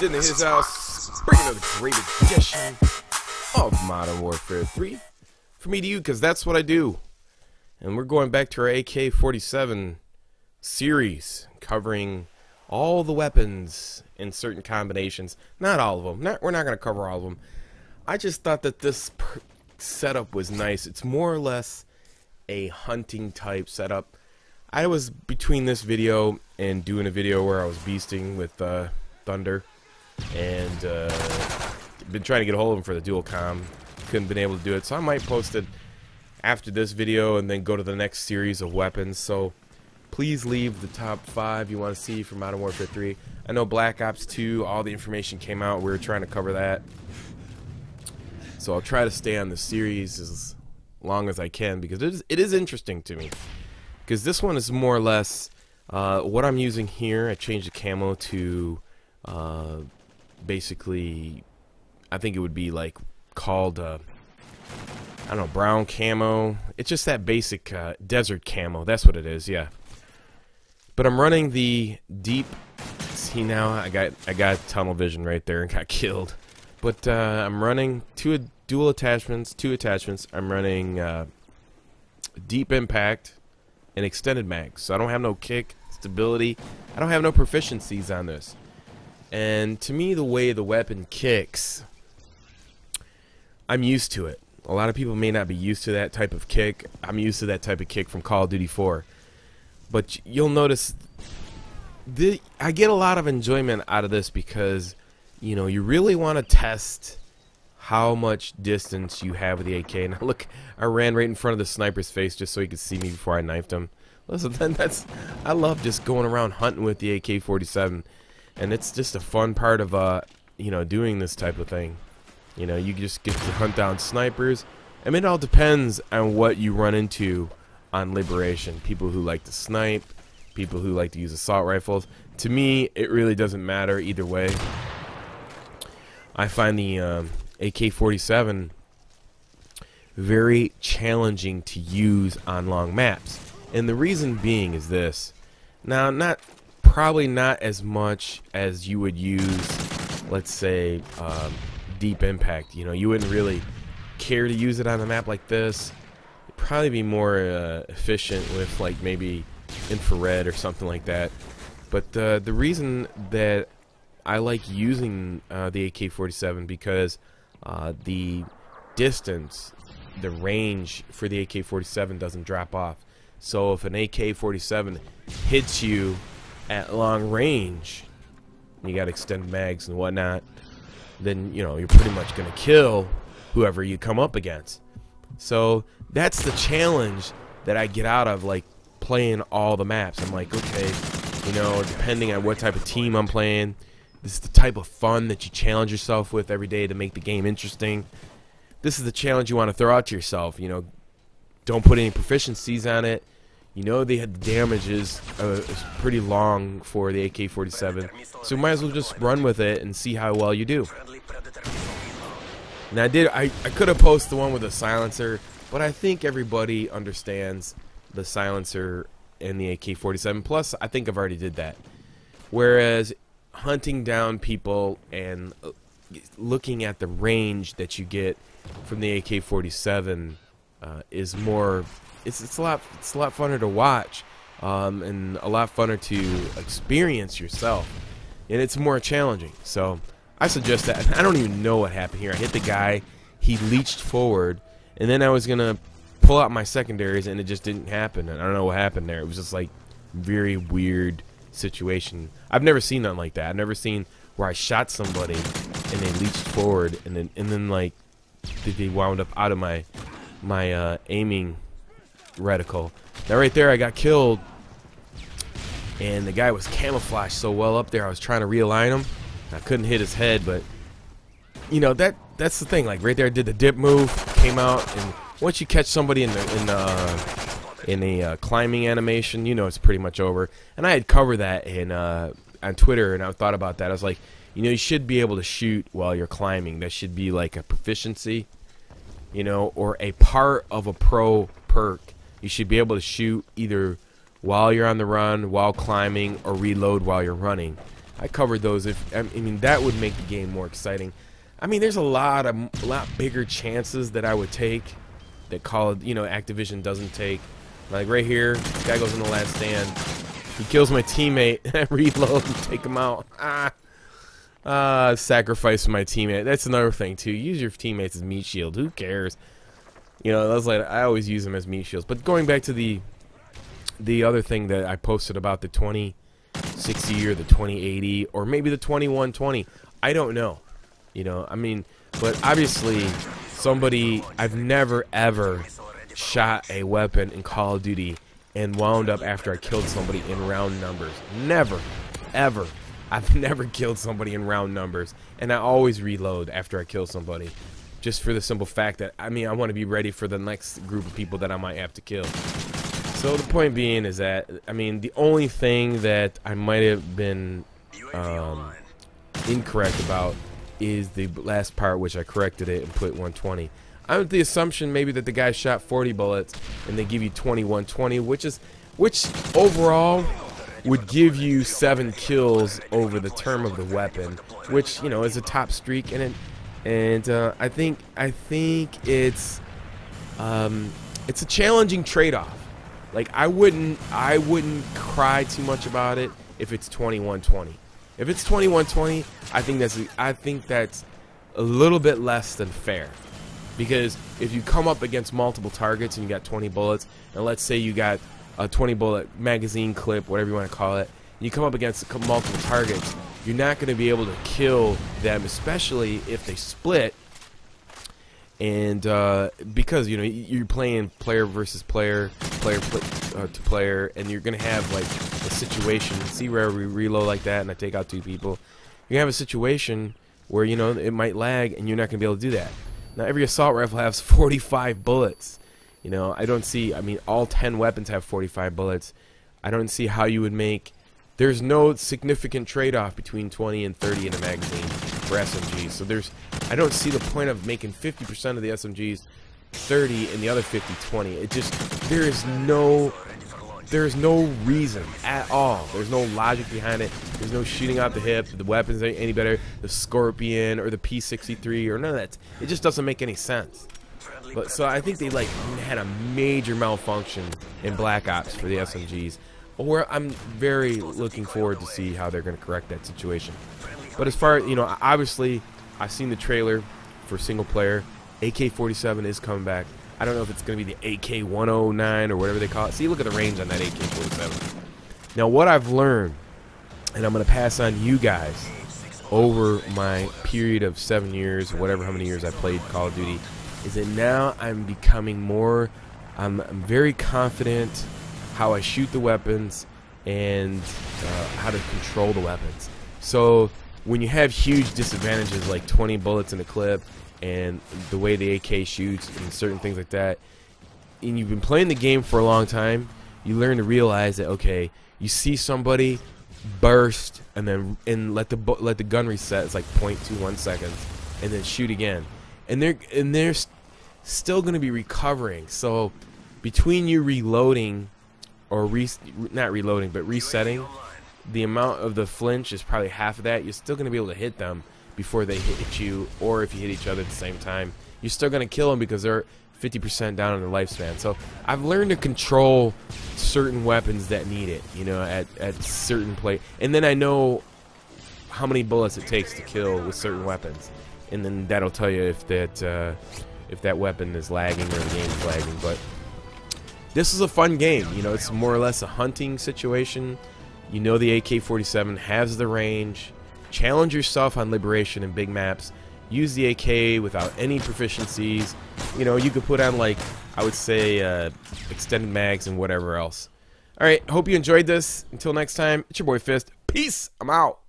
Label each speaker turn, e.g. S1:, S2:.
S1: in his house, bringing another great edition of Modern Warfare 3 for me to you, because that's what I do. And we're going back to our AK47 series, covering all the weapons in certain combinations. Not all of them. We're not going to cover all of them. I just thought that this setup was nice. It's more or less a hunting type setup. I was between this video and doing a video where I was beasting with Thunder, and been trying to get a hold of him for the dual com. Couldn't been able to do it, so I might post it after this video and then go to the next series of weapons. So please leave the top 5 you want to see from Modern Warfare 3. I know Black Ops 2, all the information came out. We were trying to cover that, so I'll try to stay on the series as long as I can, because it is interesting to me. Because this one is more or less what I'm using here. I changed the camo to basically, I think it would be like called I don't know, brown camo. It's just that basic desert camo. That's what it is, yeah. But I'm running the deep. See, now I got tunnel vision right there and got killed. But I'm running two attachments. I'm running deep impact and extended mag, so I don't have no kick, stability, I don't have no proficiencies on this. And to me, the way the weapon kicks, I'm used to it. A lot of people may not be used to that type of kick. I'm used to that type of kick from Call of Duty 4. But you'll notice I get a lot of enjoyment out of this, because you know, you really want to test how much distance you have with the AK. Now look, I ran right in front of the sniper's face just so he could see me before I knifed him. Listen, I love just going around hunting with the AK-47, and it's just a fun part of you know, doing this type of thing. You know, you just get to hunt down snipers. I mean, it all depends on what you run into on Liberation. People who like to snipe, people who like to use assault rifles. To me, it really doesn't matter either way. I find the AK-47 very challenging to use on long maps, and the reason being is this. Now, probably not as much as you would use, let's say, deep impact. You know, you wouldn't really care to use it on a map like this. It'd probably be more efficient with like maybe infrared or something like that. But the reason that I like using the AK-47, because the distance, the range for the AK-47 doesn't drop off. So if an AK-47 hits you at long range, you got extended mags and whatnot, then you know you're pretty much gonna kill whoever you come up against. So that's the challenge that I get out of like playing all the maps. I'm like, okay, you know, depending on what type of team I'm playing, this is the type of fun that you challenge yourself with every day to make the game interesting. This is the challenge you want to throw out to yourself. You know, don't put any proficiencies on it. You know, the damage is pretty long for the AK-47, so you might as well just run with it and see how well you do. Now, I could have posted the one with a silencer, but I think everybody understands the silencer in the AK-47. Plus, I think I've already did that. Whereas hunting down people and looking at the range that you get from the AK-47 is more. It's a lot funner to watch, and a lot funner to experience yourself, and it's more challenging. So I suggest that. I don't even know what happened here. I hit the guy, he leached forward, and then I was gonna pull out my secondaries, and it just didn't happen. And I don't know what happened there. It was just like very weird situation. I've never seen nothing like that. I've never seen where I shot somebody and they leached forward, and then like they wound up out of my aiming reticle. Now right there I got killed, and the guy was camouflaged so well up there. I was trying to realign him. I couldn't hit his head, but you know, that's the thing. Like right there, I did the dip move, came out, and once you catch somebody in a climbing animation, you know it's pretty much over. And I had covered that in on Twitter, and I thought about that. I was like, you know, you should be able to shoot while you're climbing. That should be like a proficiency, you know, or a part of a pro perk. You should be able to shoot either while you're on the run, while climbing, or reload while you're running. I covered those. I mean, that would make the game more exciting. I mean, there's a lot bigger chances that I would take that Activision doesn't take. Like right here, this guy goes in the last stand. He kills my teammate. I reload and take him out. Sacrifice my teammate. That's another thing too. Use your teammates as meat shield. Who cares? You know, that's like I always use them as meat shields. But going back to the other thing that I posted about the 2060 or the 2080 or maybe the 2120, I don't know. You know, I mean, but obviously I've never ever shot a weapon in Call of Duty and wound up after I killed somebody in round numbers. Never, ever. I've never killed somebody in round numbers, and I always reload after I kill somebody, just for the simple fact that, I mean, I want to be ready for the next group of people that I might have to kill. So the point being is that, I mean, the only thing that I might have been incorrect about is the last part, which I corrected it and put 120. I'm with the assumption maybe that the guy shot 40 bullets and they give you 2120, which overall would give you 7 kills over the term of the weapon, which, you know, is a top streak in it. And I think it's a challenging trade-off. Like I wouldn't cry too much about it if it's 2120. If it's 2120, I think that's a little bit less than fair. Because if you come up against multiple targets and you got 20 bullets, and let's say you got a 20 bullet magazine clip, whatever you want to call it, and you come up against multiple targets, you're not going to be able to kill them, especially if they split. And because, you know, you're playing player versus player, to player, and you're going to have like a situation. See where we reload like that and I take out 2 people. You have a situation where, you know, it might lag and you're not going to be able to do that. Now every assault rifle has 45 bullets. You know, I mean, all 10 weapons have 45 bullets. I don't see how you would make, there's no significant trade-off between 20 and 30 in a magazine for SMGs. So I don't see the point of making 50% of the SMGs 30 and the other 50 20. It just, there's no reason at all. There's no logic behind it. There's no shooting out the hip. The weapons ain't any better. The Scorpion or the P63 or none of that. It just doesn't make any sense. But so I think they like had a major malfunction in Black Ops for the SMGs. Or I'm very looking forward to see how they're going to correct that situation. But as far as, you know, obviously I've seen the trailer for single player. AK47 is coming back. I don't know if it's going to be the AK109 or whatever they call it. See, look at the range on that AK47. Now, what I've learned, and I'm going to pass on you guys over my period of 7 years, or whatever how many years I played Call of Duty, is that now I'm becoming more, I'm very confident how I shoot the weapons and how to control the weapons. So when you have huge disadvantages like 20 bullets in a clip and the way the AK shoots and certain things like that, and you've been playing the game for a long time, you learn to realize that, okay, you see somebody burst and then let the gun reset. It's like 0.21 seconds, and then shoot again, and they're still going to be recovering. So between you reloading or not reloading but resetting, the amount of the flinch is probably half of that. You're still going to be able to hit them before they hit you, or if you hit each other at the same time, you're still going to kill them because they're 50% down in their lifespan. So I've learned to control certain weapons that need it, you know, at certain play, and then I know how many bullets it takes to kill with certain weapons, and then that'll tell you if that weapon is lagging or the game's lagging. But this is a fun game, you know. It's more or less a hunting situation. You know, the AK-47 has the range. Challenge yourself on Liberation and big maps. Use the AK without any proficiencies. You know, you could put on, like, I would say, extended mags and whatever else. Alright, hope you enjoyed this. Until next time, it's your boy Fist. Peace! I'm out!